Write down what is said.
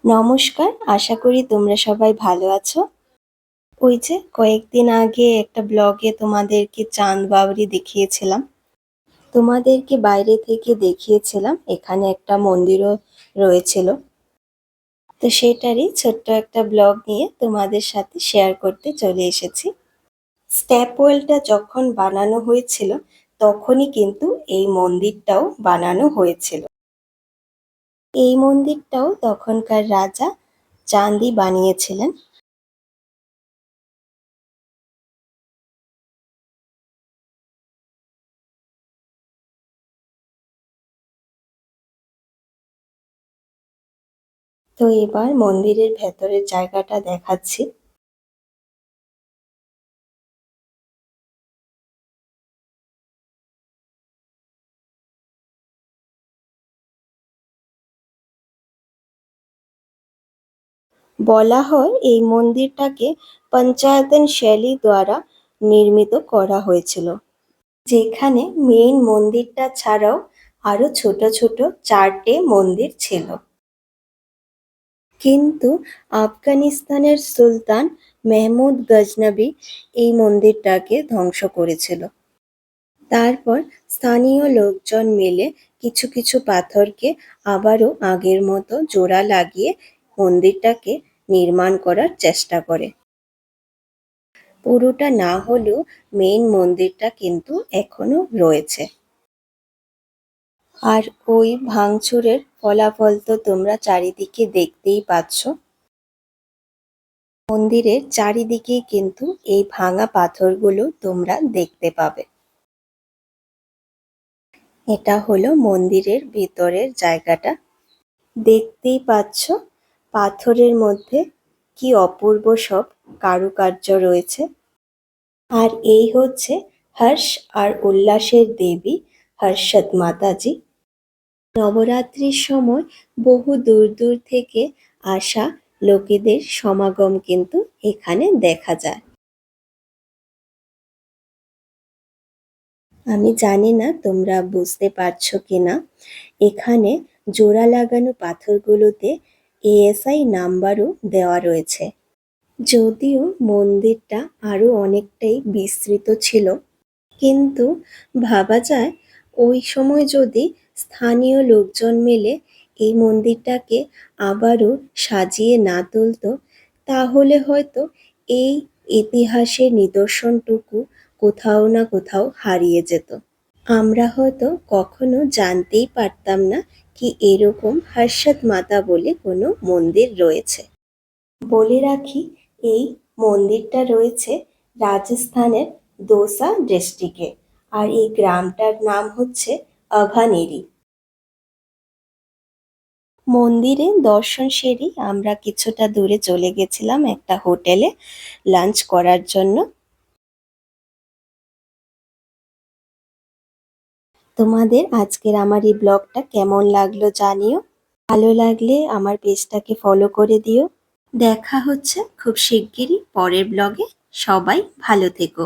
নমস্কার, আশা করি তোমরা সবাই ভালো আছো। ওই যে কয়েকদিন আগে একটা ব্লগে তোমাদেরকে চাঁদ বাউরি দেখিয়েছিলাম। তোমাদেরকে বাইরে থেকে দেখিয়েছিলাম এখানে একটা মন্দিরও রয়েছিল। তো সেটারই ছোট্ট একটা ব্লগ নিয়ে তোমাদের সাথে শেয়ার করতে চলে এসেছি। স্ট্যাপ ওয়েলটা যখন বানানো হয়েছিল তখনই কিন্তু এই মন্দিরটাও বানানো হয়েছিল। এই মন্দিরটাও তখনকার রাজা চাঁদই বানিয়েছিলেন। তো এবার মন্দিরের ভেতরের জায়গাটা দেখাচ্ছি। বলা হয় এই মন্দিরটাকে পঞ্চায়তন শৈলী দ্বারা নির্মিত করা হয়েছিল, যেখানে মেইন মন্দিরটা ছাড়াও আরো ছোট ছোট 4টে মন্দির ছিল। কিন্তু আফগানিস্তানের সুলতান মেহমুদ গজনবী এই মন্দিরটাকে ধ্বংস করেছিল। তারপর স্থানীয় লোকজন মিলে কিছু কিছু পাথরকে আবারও আগের মতো জোড়া লাগিয়ে মন্দিরটাকে নির্মাণ করার চেষ্টা করে। পুরোটা না হলেও মেইন মন্দিরটা কিন্তু এখনো রয়েছে। আর ওই ভাঙচুরের ফলাফল তো তোমরা চারিদিকে দেখতেই পাচ্ছ। মন্দিরের চারিদিকেই কিন্তু এই ভাঙা পাথরগুলো তোমরা দেখতে পাবে। এটা হলো মন্দিরের ভেতরের জায়গাটা। দেখতেই পাচ্ছ পাথরের মধ্যে কি অপূর্ব সব কারুকার্য রয়েছে। আর এই হচ্ছে হর্ষ আর উল্লাসের দেবী হর্ষদ মাতাজি। নবরাত্রির সময় বহু দূর দূর থেকে আসা লোকেদের সমাগম কিন্তু এখানে দেখা যায়। আমি জানি না তোমরা বুঝতে পারছো কিনা, এখানে জোড়া লাগানো পাথরগুলোতে এএসআই নাম্বারও দেওয়া রয়েছে। যদিও মন্দিরটা আরো অনেকটাই বিস্তৃত ছিল, কিন্তু ভাবা যায় ওই সময় যদি স্থানীয় লোকজন মিলে এই মন্দিরটাকে আবারও সাজিয়ে না তুলতো, তাহলে হয়তো এই ইতিহাসের নিদর্শনটুকু কোথাও না কোথাও হারিয়ে যেত। আমরা হয়তো কখনো জানতেই পারতাম না কি এরকম হর্ষদ মাতা বলে কোনো মন্দির রয়েছে। বলে রাখি, এই মন্দিরটা রয়েছে রাজস্থানের দোসা ডিস্ট্রিক্টে, আর এই গ্রামটার নাম হচ্ছে আভানেরি। মন্দিরে দর্শন সেরেই আমরা কিছুটা দূরে চলে গেছিলাম একটা হোটেলে লাঞ্চ করার জন্য। তোমাদের আজকের আমার এই ব্লগটা কেমন লাগলো জানিও। ভালো লাগলে আমার পেজটাকে ফলো করে দিও। দেখা হচ্ছে খুব শিগগিরই পরের ব্লগে। সবাই ভালো থেকো।